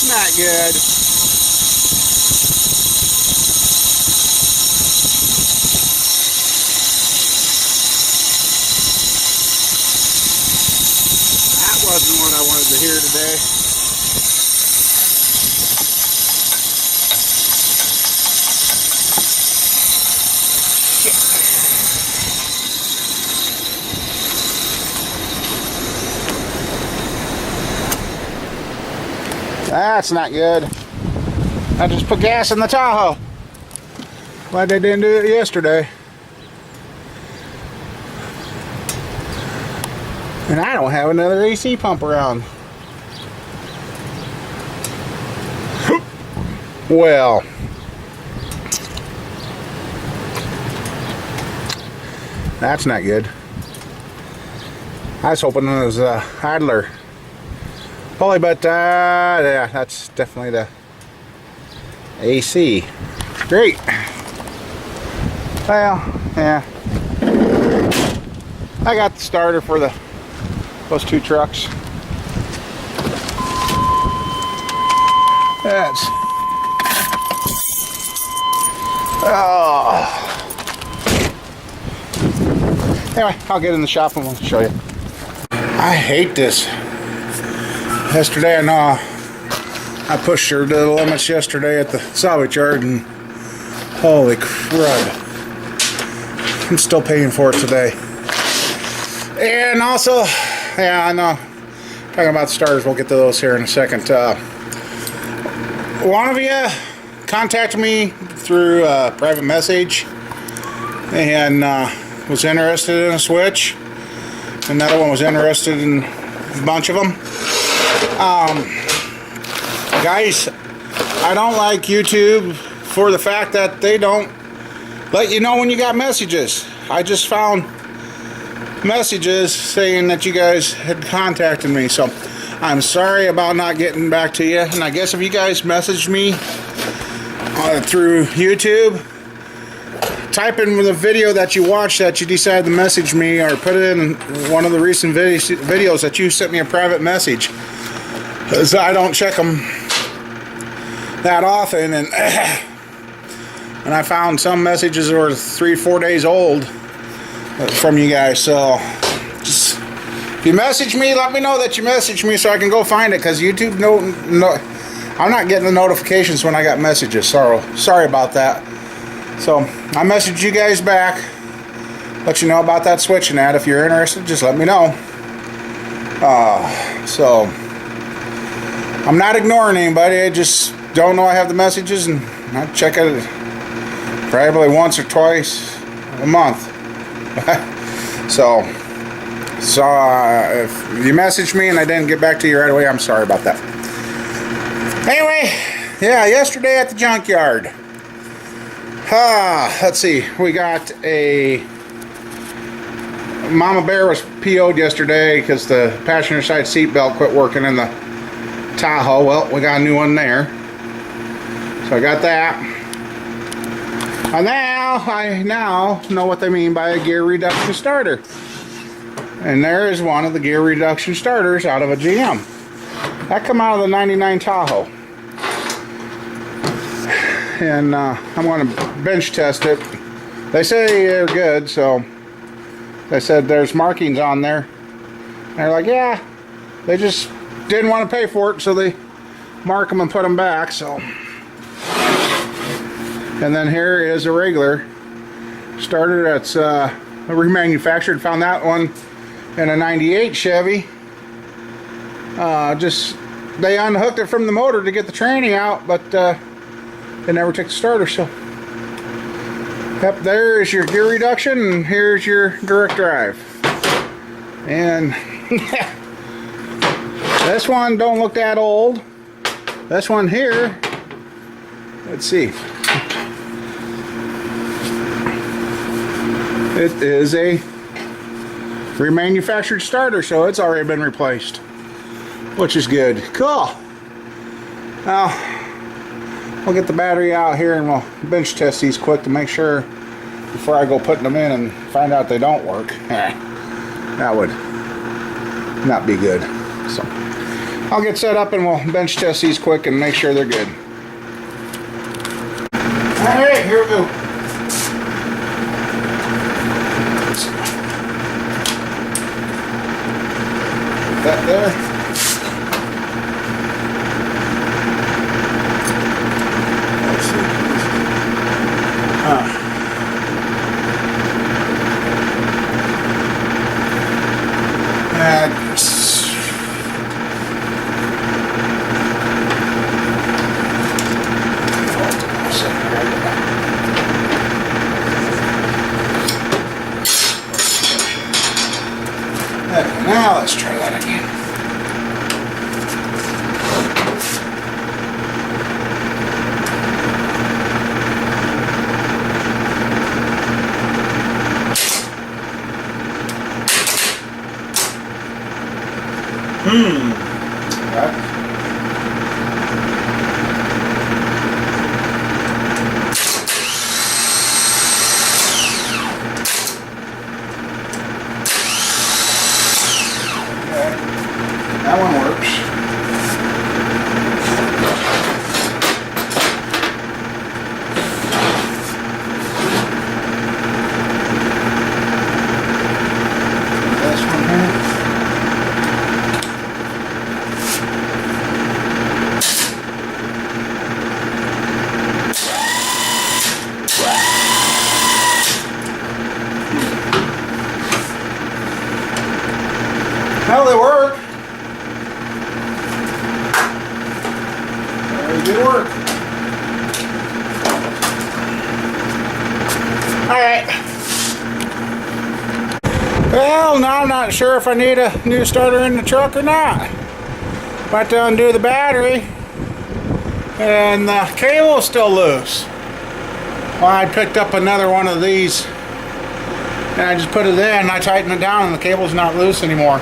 Not good. That wasn't what I wanted to hear today. That's not good. I just put gas in the Tahoe. Glad they didn't do it yesterday. And I don't have another AC pump around. Well, that's not good. I was hoping it was idler. Pulley, but yeah, that's definitely the AC. Great. Well, yeah. I got the starter for those two trucks. That's anyway, I'll get in the shop and we'll show you. I hate this. Yesterday, I know I pushed her to the limits yesterday at the salvage yard, and holy crud, I'm still paying for it today. And also, yeah, I know, talking about the starters, we'll get to those here in a second. One of you contacted me through a private message and was interested in a switch. Another one was interested in a bunch of them. Guys, I don't like YouTube for the fact that they don't let you know when you got messages. I just found messages saying that you guys had contacted me, so I'm sorry about not getting back to you. And I guess if you guys messaged me through YouTube, type in the video that you watched that you decided to message me, or put it in one of the recent videos that you sent me a private message, because I don't check them that often. And I found some messages that were 3-4 days old from you guys. So just, if you message me, let me know that you messaged me so I can go find it, because YouTube no, I'm not getting the notifications when I got messages. Sorry about that. So I messaged you guys back, let you know about that switching ad. If you're interested, just let me know. So I'm not ignoring anybody. I just don't know I have the messages, and I check it probably once or twice a month. So if you messaged me and I didn't get back to you right away, I'm sorry about that. Anyway, yeah, yesterday at the junkyard. Let's see, we got a Mama Bear was PO'd yesterday because the passenger side seat belt quit working in the Tahoe. Well, we got a new one there, so I got that. And now I know what they mean by a gear reduction starter, and there is one of the gear reduction starters out of a GM that come out of the '99 Tahoe. And I'm going to bench test it. They say they're good, so they said there's markings on there. And they're like, yeah, they just didn't want to pay for it, so they mark them and put them back. So, and then here is a regular starter that's remanufactured. Found that one in a '98 Chevy. Just they unhooked it from the motor to get the tranny out, but they never took the starter. So yep, there is your gear reduction, and here's your direct drive. And this one don't look that old. This one here, let's see, it is a remanufactured starter, so it's already been replaced, which is good. Cool. Now we'll get the battery out here and we'll bench test these quick to make sure before I go putting them in and find out they don't work. That would not be good. So I'll get set up and we'll bench test these quick and make sure they're good. Alright, here we go. That there. Let's see. Now let's try that again. That one works. This one here. Well, they work. Good work. Alright. Well, now I'm not sure if I need a new starter in the truck or not. About to undo the battery. And the cable is still loose. Well, I picked up another one of these. And I just put it in and I tightened it down and the cable's not loose anymore.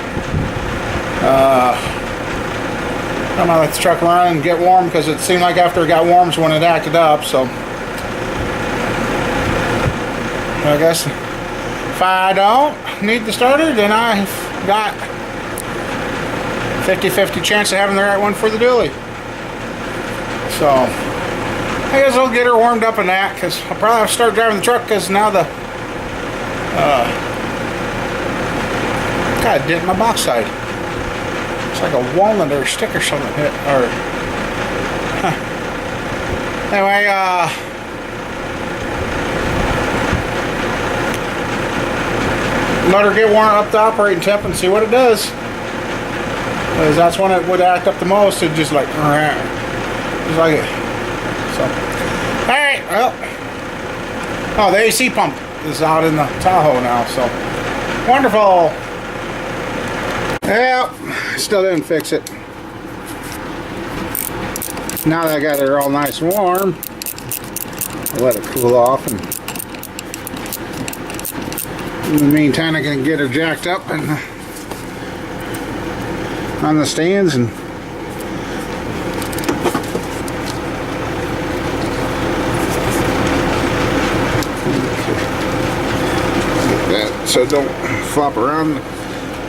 I'm gonna let the truck run and get warm because it seemed like after it got warm is when it acted up. So I guess if I don't need the starter, then I've got 50-50 chance of having the right one for the dually. So I guess I'll get her warmed up in that because I'll probably have to start driving the truck because now the got a dent in my box side. It's like a walnut or a stick or something hit, or anyway, let her get warm up to operating temp and see what it does, because that's when it would act up the most. It just like it. So alright, well, oh, the AC pump is out in the Tahoe now, so wonderful. Yep, still didn't fix it. Now that I got her all nice and warm, I'll let it cool off, and in the meantime I can get her jacked up and on the stands and get that so it don't flop around.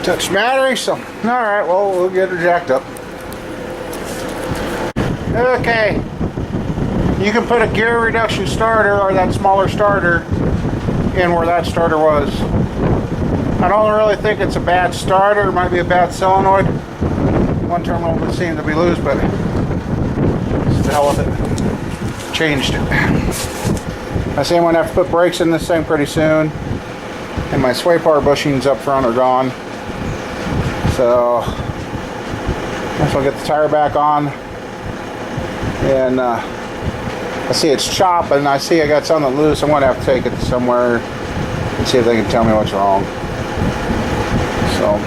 Touch battery, so alright, well, we'll get her jacked up. Okay, you can put a gear reduction starter or that smaller starter in where that starter was. I don't really think it's a bad starter. It might be a bad solenoid. One terminal would seem to be loose, but it's the hell with it. Changed it. I say I'm going to have to put brakes in this thing pretty soon, and my sway bar bushings up front are gone. So I guess I'll get the tire back on, and I see it's chopping. I see I got something loose. I'm going to have to take it somewhere and see if they can tell me what's wrong. So,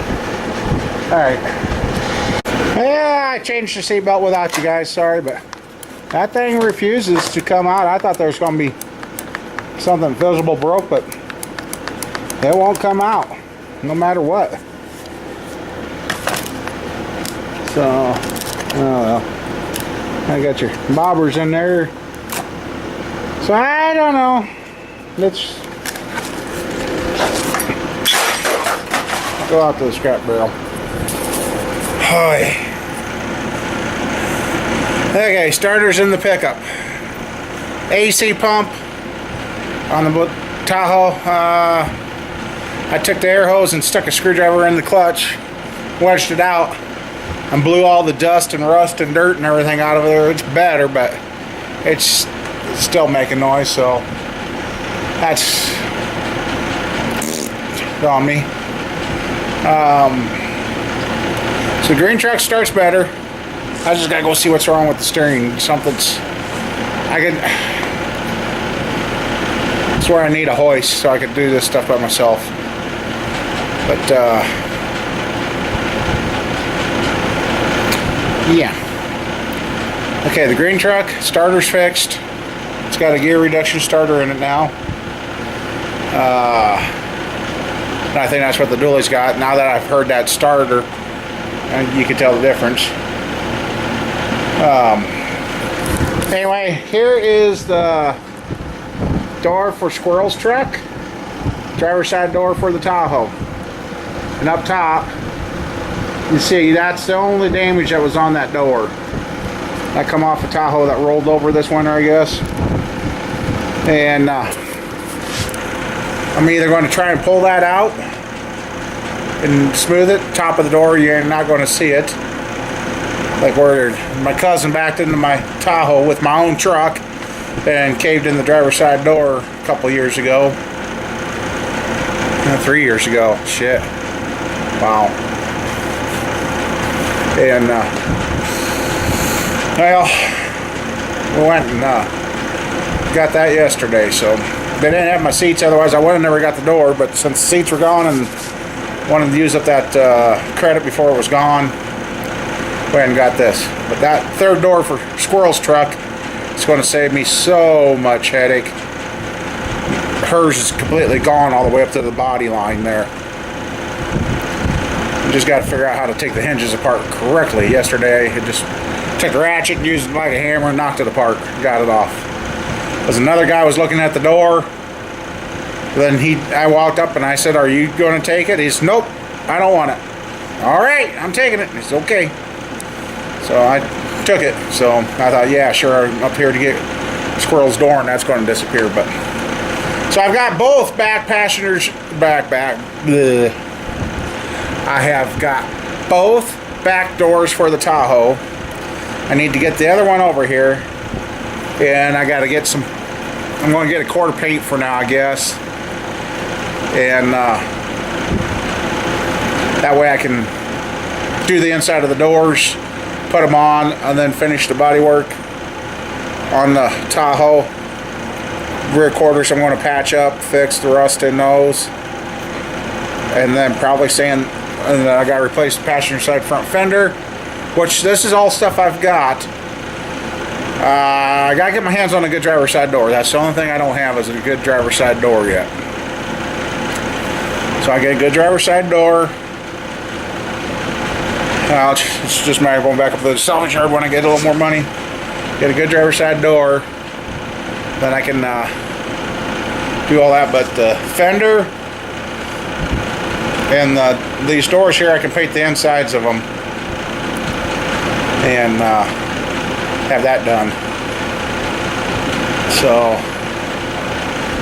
alright. Yeah, I changed the seatbelt without you guys. Sorry, but that thing refuses to come out. I thought there was going to be something visible broke, but it won't come out no matter what. So, oh well, I got your bobbers in there. So I don't know. Let's go out to the scrap barrel. Hi. Okay, starters in the pickup. AC pump on the Tahoe. I took the air hose and stuck a screwdriver in the clutch, wedged it out, and blew all the dust and rust and dirt and everything out of there. It's better, but it's still making noise, so that's on me. So the green truck starts better. I just gotta go see what's wrong with the steering. I swear I need a hoist so I could do this stuff by myself. But yeah. Okay, the green truck, starter's fixed. It's got a gear reduction starter in it now. And I think that's what the dually's got. Now that I've heard that starter, you can tell the difference. Anyway, here is the door for Squirrel's truck. Driver's side door for the Tahoe. And up top, you see that's the only damage that was on that door. That come off the Tahoe that rolled over this winter, I guess. And I'm either going to try and pull that out and smooth it. Top of the door, you're not going to see it. Like where my cousin backed into my Tahoe with my own truck and caved in the driver's side door a couple years ago. 3 years ago. Shit. Wow. And well, we went and got that yesterday. So they didn't have my seats, otherwise I would have never got the door. But since the seats were gone and wanted to use up that credit before it was gone, went and got this. But that third door for Squirrel's truck is going to save me so much headache. Hers is completely gone all the way up to the body line there. You just got to figure out how to take the hinges apart correctly. Yesterday, I just took a ratchet and used it like a hammer and knocked it apart. Got it off. Because another guy was looking at the door. Then I walked up and I said, "Are you going to take it?" He said, "Nope, I don't want it." "All right, I'm taking it." He said, "Okay." So I took it. So I thought, yeah, sure, I'm up here to get Squirrel's door and that's going to disappear. But so I've got both back passengers, bleh. I have got both back doors for the Tahoe. I need to get the other one over here. And I got to get some, I'm going to get a quarter paint for now, I guess. And that way I can do the inside of the doors, put them on, and then finish the body work on the Tahoe. Rear quarters I'm going to patch up, fix the rust in those, and then probably sand. And then I got to replace the passenger side front fender, which this is all stuff I've got. I got to get my hands on a good driver's side door. That's the only thing I don't have is a good driver's side door yet. So I get a good driver's side door. It's just a matter of going back up to the salvage yard when I get a little more money. Get a good driver's side door. Then I can do all that. But the fender and these doors here, I can paint the insides of them and have that done. So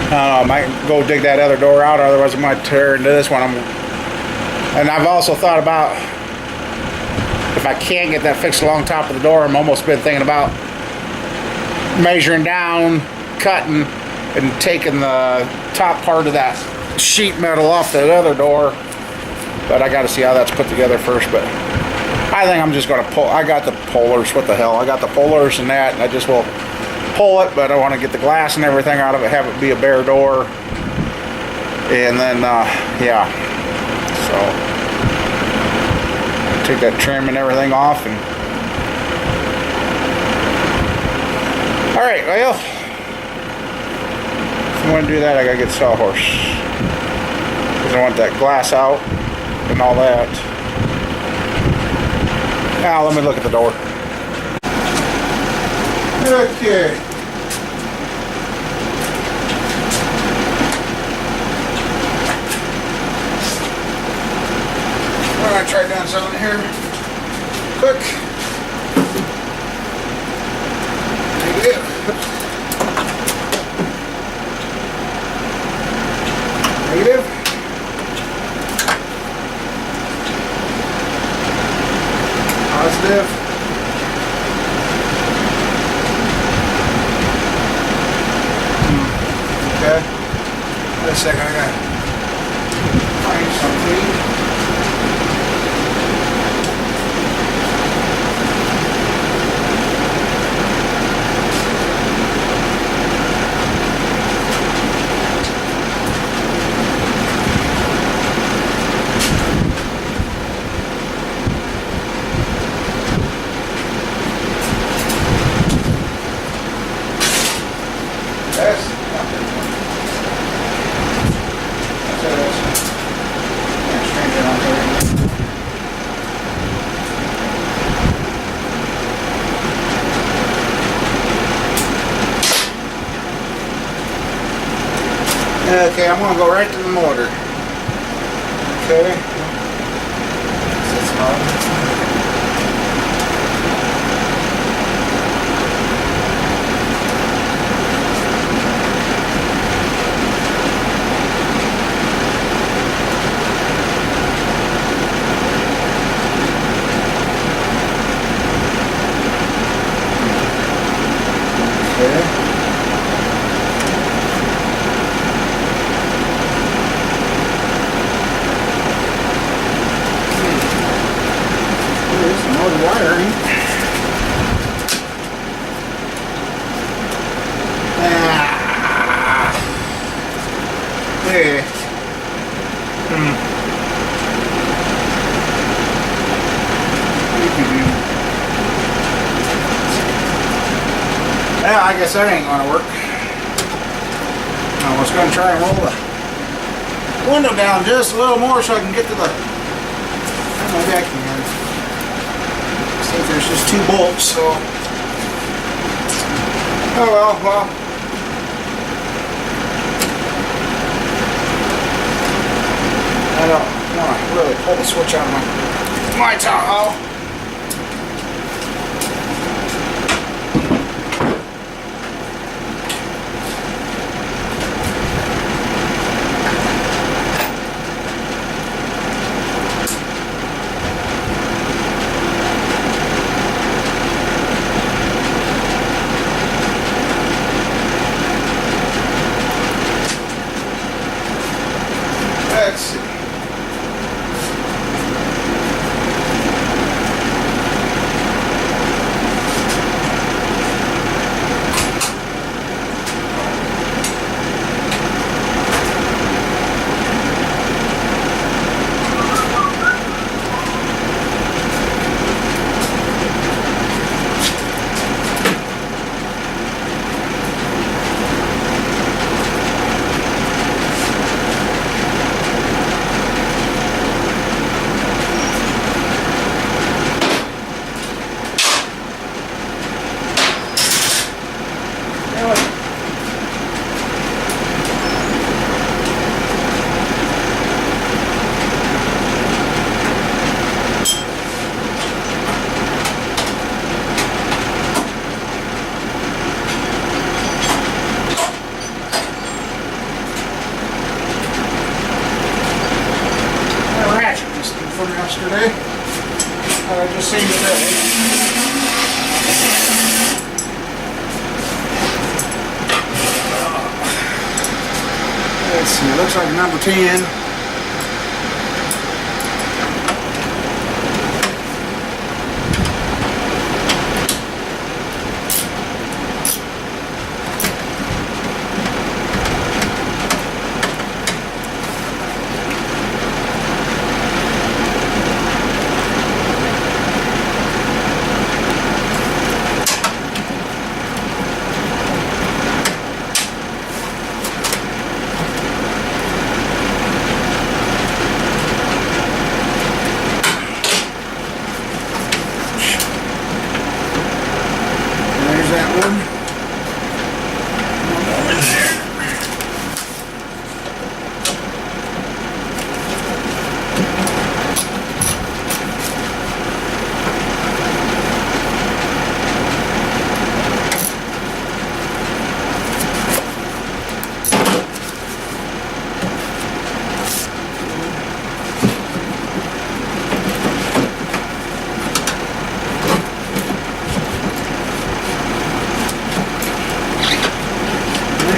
I don't know, I might go dig that other door out, otherwise I might tear into this one. And I've also thought about, if I can't get that fixed along top of the door, I'm almost been thinking about measuring down, cutting, and taking the top part of that sheet metal off that other door. But I got to see how that's put together first. But I think I'm just going to pull. I got the pullers. What the hell? I got the pullers and that, and I just will pull it. But I want to get the glass and everything out of it, have it be a bare door, and then yeah. So take that trim and everything off, and all right. Well, if I want to do that, I gotta get the sawhorse because I want that glass out and all that. Now let me look at the door. Okay. I'm gonna try doing something here quick. Okay, I'm gonna go right to the motor. Okay. That's hot. Wiring. There. Yeah, I guess that ain't gonna work. I was gonna try and roll the window down just a little more so I can get to the. Maybe I can. I think there's just 2 bolts, so. Oh well. I don't want to really pull the switch out of my Tahoe. Let's see. From yesterday. I just seen today. Let's see, it looks like number 10. That one. Over there.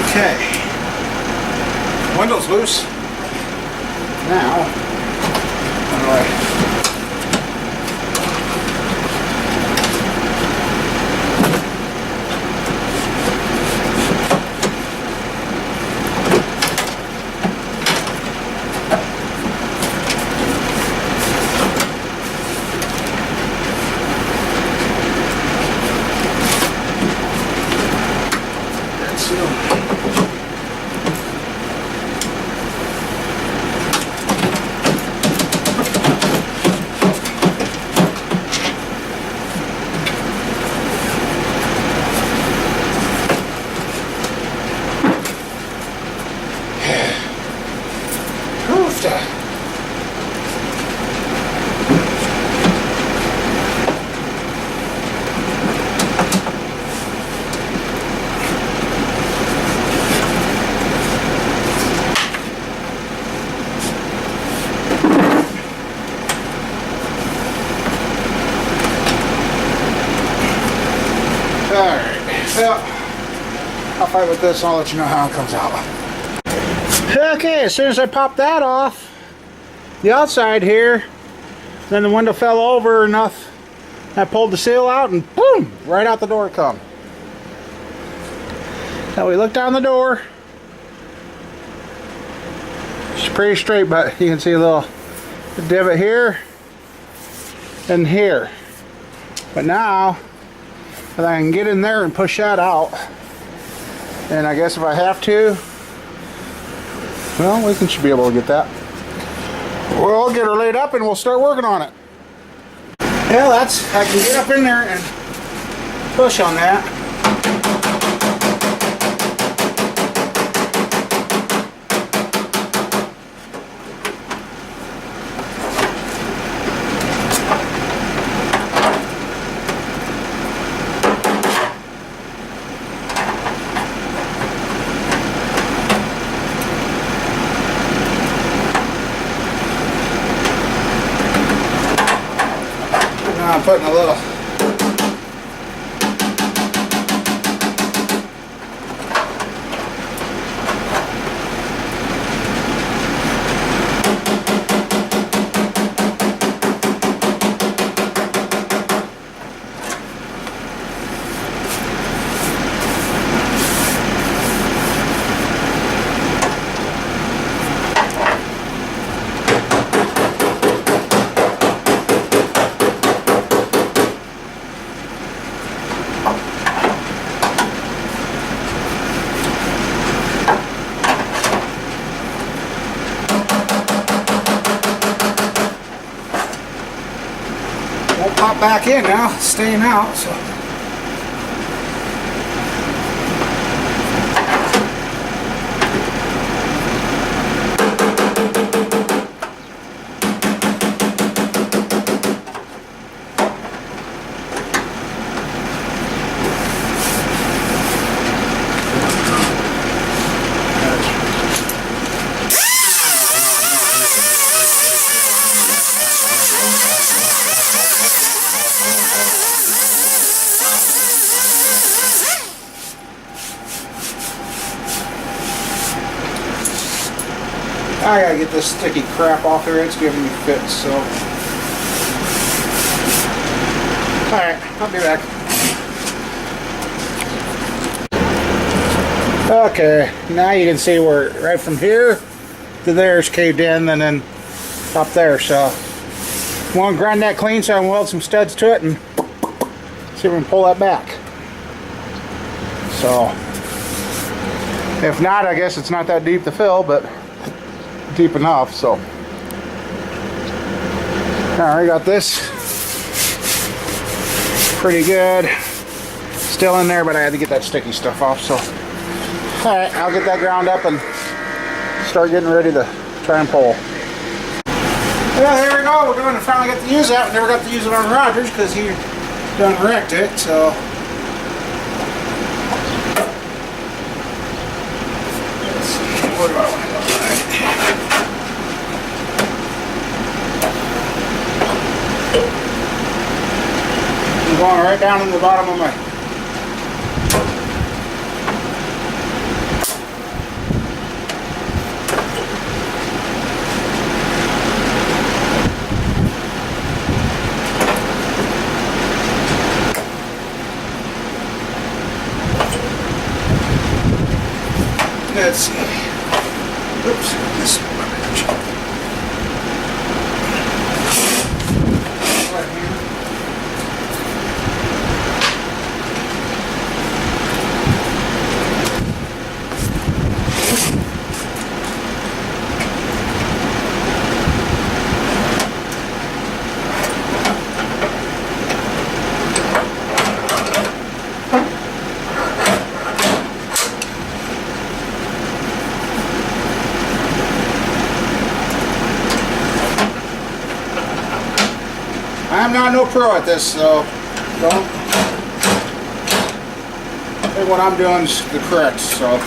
Okay. Window's loose. Now, how do enough to... Alright, well, I'll fight with this and I'll let you know how it comes out. Okay, as soon as I popped that off, the outside here, then the window fell over enough, I pulled the seal out and boom, right out the door it come. Now we look down the door, it's pretty straight, but you can see a little divot here and here. But now, if I can get in there and push that out, and I guess if I have to, well, we should be able to get that. We'll get her laid up and we'll start working on it. Yeah, I can get up in there and push on that. I'm putting a little won't pop back in now, it's staying out, so. I gotta get this sticky crap off there, it's giving me fits, so. Alright, I'll be back. Okay, now you can see where right from here to there is caved in and then up there, so. I want to grind that clean so I can weld some studs to it and see if we can pull that back. So, if not, I guess it's not that deep to fill, but deep enough, so. Alright, got this pretty good. Still in there, but I had to get that sticky stuff off, so. Alright, I'll get that ground up and start getting ready to try and pull. Well, here we go. We're going to finally get to use that. We never got to use it on Rogers because he done wrecked it, so. Let's see, what do I want to look like? I'm going right down in the bottom of my. Let's see. Oops, this is rubbish. Right here. I'm not no pro at this, so don't think what I'm doing is the correct, so.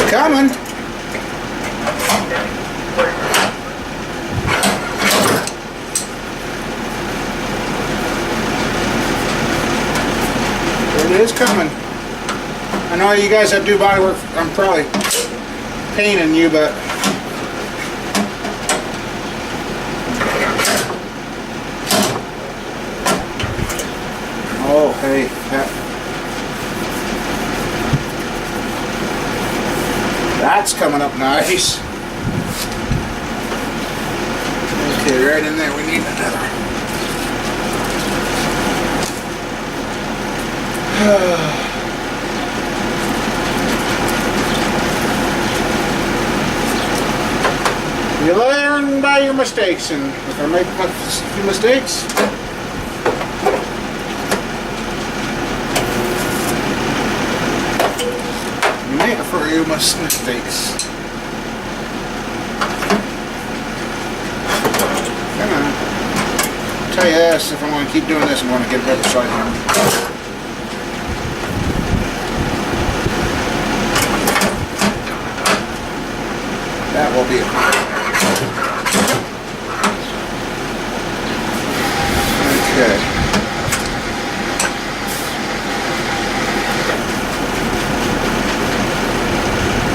Coming. It is coming. I know you guys that do body work, I'm probably paining you, but oh, hey, that's coming up nice. Okay, right in there, we need another. You learn by your mistakes, and if I make a few mistakes, you make a few mistakes. Come on. I'll tell you this, if I'm going to keep doing this, I'm going to get a better side hammer. That will be it. Okay.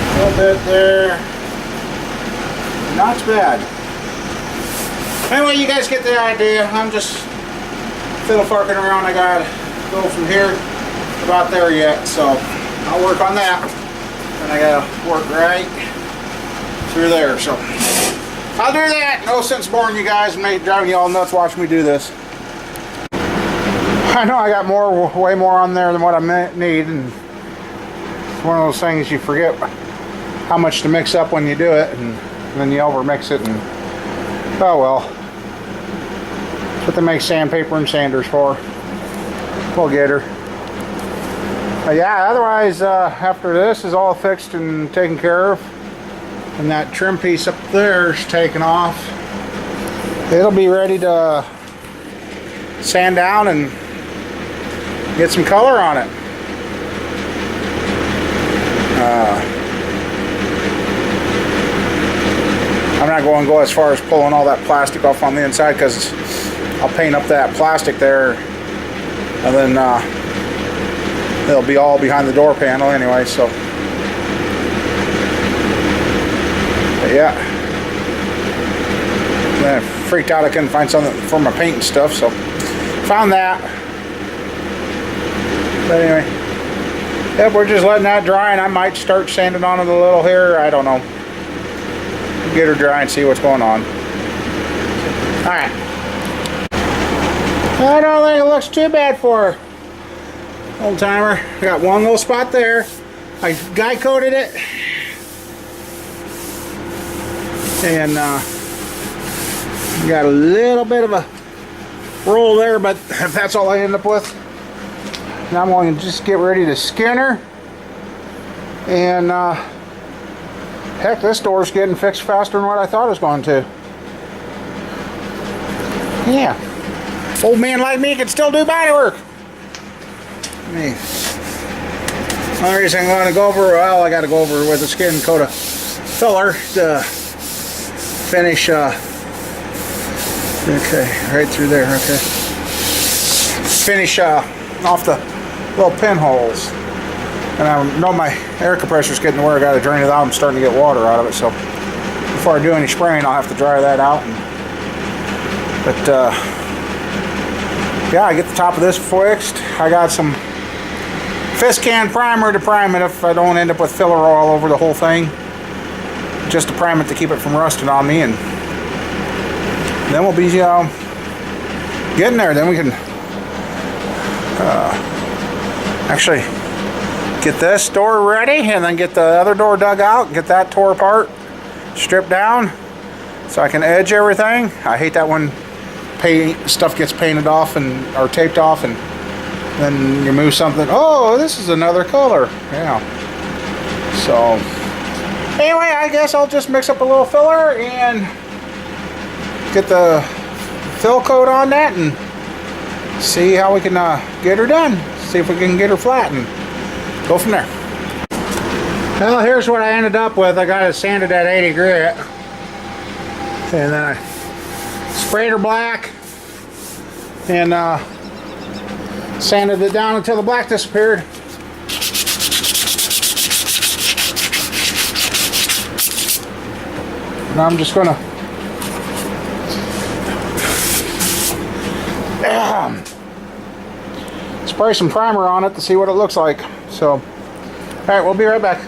A little bit there. Not bad. Anyway, you guys get the idea. I'm just fiddle farking around. I gotta go from here about there yet, so I'll work on that. And I gotta work right through there, so I'll do that. No sense boring you guys and driving you all nuts watching me do this. I know I got way more on there than what I need, and it's one of those things you forget how much to mix up when you do it, and then you over mix it, and oh well. That's what they make sandpaper and sanders for. We'll get her. But yeah, otherwise after this is all fixed and taken care of, and that trim piece up there is taken off, it'll be ready to sand down and get some color on it. I'm not going to go as far as pulling all that plastic off on the inside, because I'll paint up that plastic there, and then it'll be all behind the door panel anyway, so. But yeah, then I freaked out I couldn't find something for my paint and stuff, so found that. But anyway, yep, we're just letting that dry, and I might start sanding on it a little here. I don't know. Get her dry and see what's going on. Alright. I don't think it looks too bad for her. Old timer. I got one little spot there. I guy coated it. And got a little bit of a roll there, but that's all I end up with. Now I'm going to just get ready to skin her. And heck, this door's getting fixed faster than what I thought it was going to. Yeah. Old man like me can still do body work. Me. Only reason I'm going to go over, well, I got to go over with a skin coat of filler to finish, okay, right through there, okay. Finish off the little pinholes. And I know my air compressor's getting to where I got to drain it out. I'm starting to get water out of it, so before I do any spraying, I'll have to dry that out. But yeah, I get the top of this fixed. I got some Fiscan primer to prime it if I don't end up with filler all over the whole thing. Just to prime it to keep it from rusting on me, and then we'll be getting there. Then we can actually get this door ready, and then get the other door dug out, get that tore apart, strip down so I can edge everything. I hate that when stuff gets painted off or taped off, and then you move something. Oh, this is another color. Yeah. So anyway, I guess I'll just mix up a little filler and get the fill coat on that and see how we can get her done. See if we can get her flat and go from there. Well, here's what I ended up with. I got it sanded at 80 grit, and then I sprayed her black and sanded it down until the black disappeared. And I'm just gonna spray some primer on it to see what it looks like. So, all right, we'll be right back.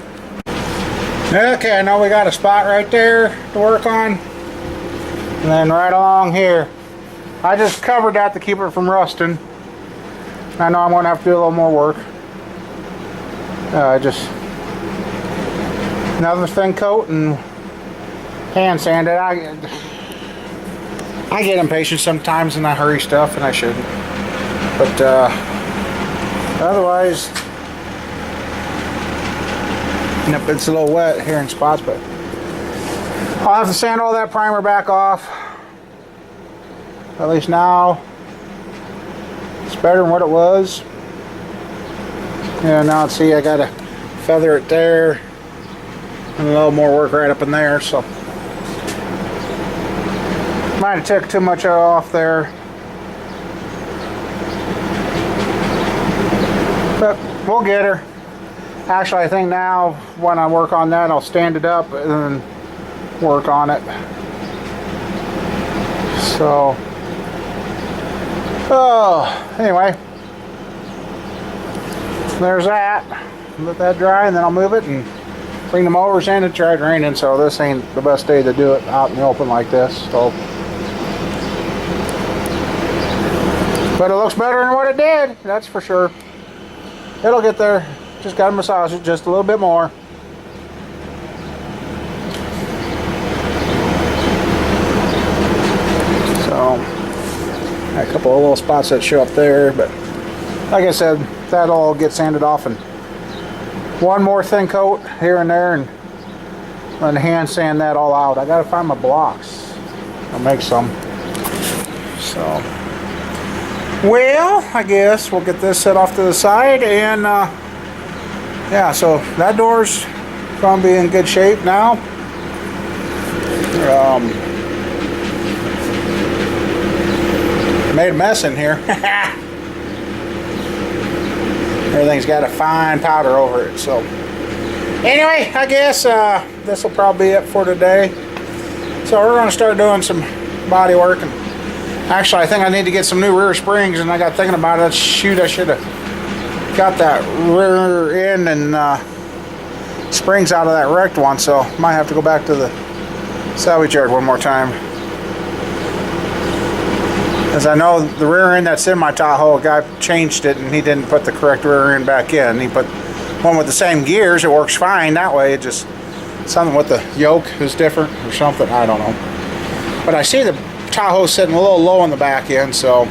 Okay, I know we got a spot right there to work on, and then right along here. I just covered that to keep it from rusting. I know I'm going to have to do a little more work. Just another thin coat and hand sand it. I get impatient sometimes and I hurry stuff, and I shouldn't. But otherwise, it's a little wet here in spots, but I'll have to sand all that primer back off. At least now it's better than what it was. Yeah, now see, I gotta feather it there and a little more work right up in there, so might have took too much off there, but we'll get her. Actually, I think now when I work on that, I'll stand it up and then work on it. So, anyway, there's that. Let that dry, and then I'll move it and bring the mowers in. It tried raining, so this ain't the best day to do it out in the open like this. So, but it looks better than what it did, that's for sure. It'll get there. Just got to massage it just a little bit more. So, a couple of little spots that show up there, but like I said, that'll all get sanded off, and one more thin coat here and there, and hand sand that all out. I got to find my blocks. I'll make some. So, well, I guess we'll get this set off to the side, and yeah, so that door's gonna be in good shape now. Made a mess in here. Everything's got a fine powder over it. So anyway, I guess this will probably be it for today. So we're gonna start doing some body work, and actually I think I need to get some new rear springs, and I got thinking about it. Shoot, I should have got that rear end and springs out of that wrecked one, so might have to go back to the salvage yard one more time, as I know the rear end that's in my Tahoe, a guy changed it and he didn't put the correct rear end back in. He put one with the same gears. It works fine that way. It just something with the yoke is different or something, I don't know. But I see the Tahoe sitting a little low on the back end, so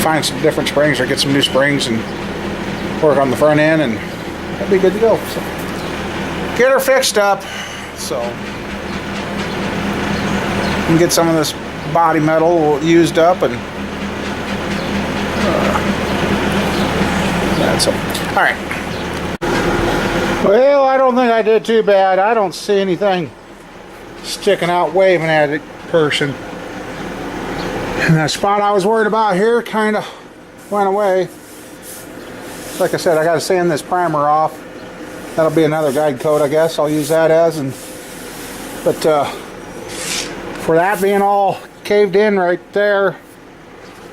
find some different springs or get some new springs and work on the front end, and that'll be good to go. So get her fixed up, so and get some of this body metal used up, and that's it. All right. Well, I don't think I did too bad. I don't see anything sticking out waving at it person. And that spot I was worried about here kind of went away. Like I said, I got to sand this primer off. That'll be another guide coat, I guess. I'll use that as, but for that being all caved in right there,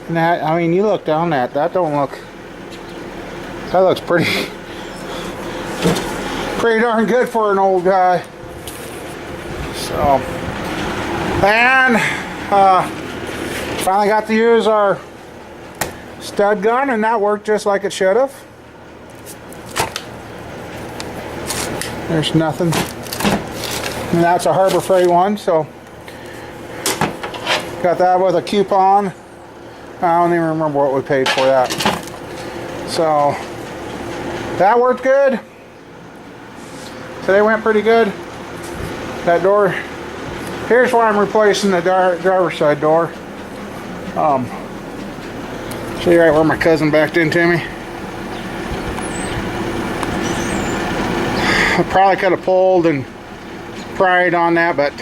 and that, I mean, you look down that don't look, that looks pretty darn good for an old guy. So, and finally got to use our stud gun, and that worked just like it should have. There's nothing And that's a Harbor Freight one, so got that with a coupon. I don't even remember what we paid for that. So that worked good. So they went pretty good. That door, here's why I'm replacing the driver's side door. See right where my cousin backed into me? I probably could have pulled and pried on that, but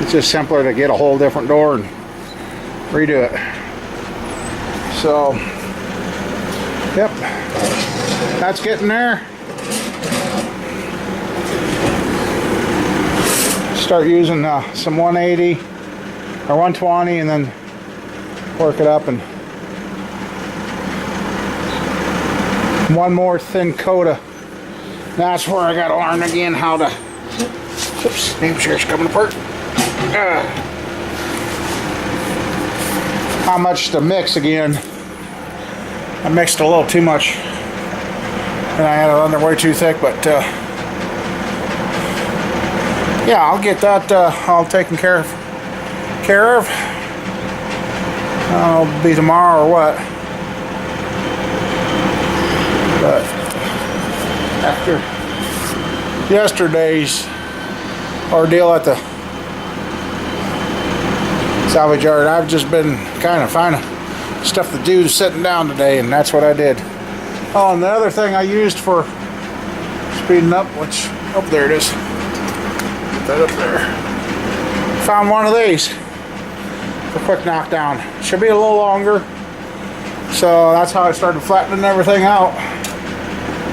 it's just simpler to get a whole different door and redo it. So, yep, that's getting there. Start using some 180 or 120 and then work it up, and one more thin coat of. That's where I got to learn again how to. Oops, name chair's coming apart. How much to mix again. I mixed a little too much, and I had it under way too thick, but yeah, I'll get that all taken care of. It'll be tomorrow or what. But after yesterday's ordeal at the salvage yard, I've just been kind of finding stuff to do sitting down today, and that's what I did. Oh, and the other thing I used for speeding up, which, oh, there it is. Get that up there. Found one of these for quick knockdown. Should be a little longer, so that's how I started flattening everything out.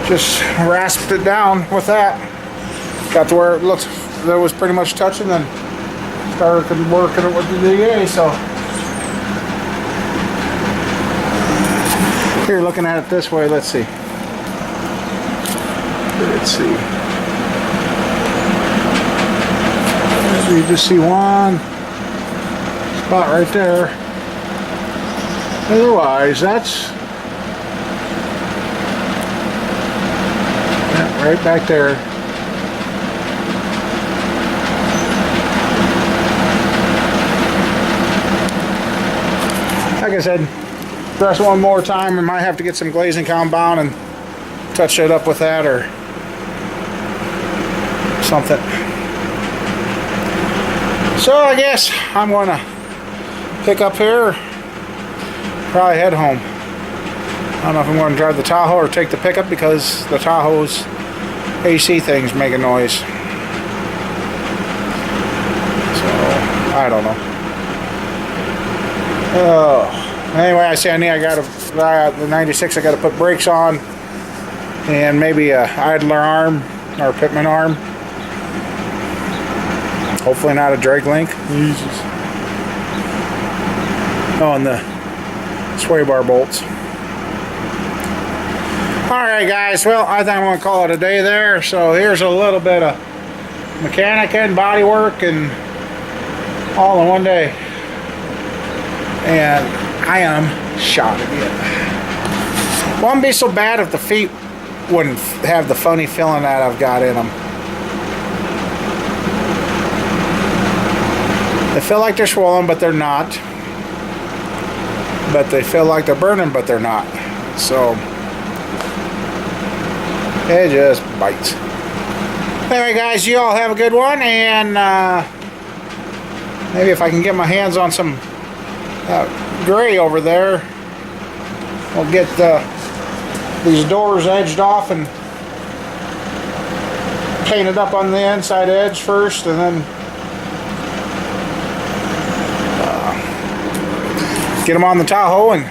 Just rasped it down with that. Got to where it looked that was pretty much touching, and started working it with the DA. So here, looking at it this way, let's see. You just see one spot right there. Otherwise, that's right back there. Like I said, press one more time. I might have to get some glazing compound and touch it up with that or something. So I guess I'm going to pick up here, probably head home. I don't know if I'm going to drive the Tahoe or take the pickup, because the Tahoe's AC thing's making noise. So I don't know. Anyway, I got the 96. I got to put brakes on, and maybe a idler arm or a Pitman arm. Hopefully not a drag link. Jesus. Oh, and the sway bar bolts. Alright guys, well, I think I'm going to call it a day there. So here's a little bit of mechanic and body work and all in one day. And I am shot again. Wouldn't be so bad if the feet wouldn't have the funny feeling that I've got in them. They feel like they're swollen, but they're not. But they feel like they're burning, but they're not. So it just bites. Anyway, guys, you all have a good one, and maybe if I can get my hands on some gray over there, we'll get these doors edged off and painted up on the inside edge first, and then get them on the Tahoe. And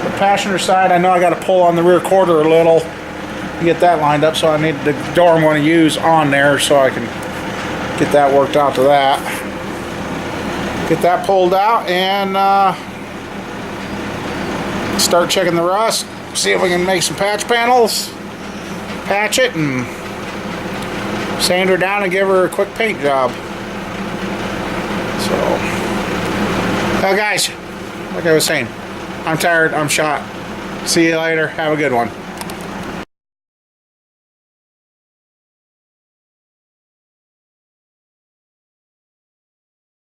the passenger side, I know I got to pull on the rear quarter a little to get that lined up, so I need the door I'm going to use on there so I can get that worked out to that. Get that pulled out and start checking the rust, see if we can make some patch panels, patch it, and sand her down and give her a quick paint job. So, well guys, like I was saying, I'm tired, I'm shot. See you later, have a good one.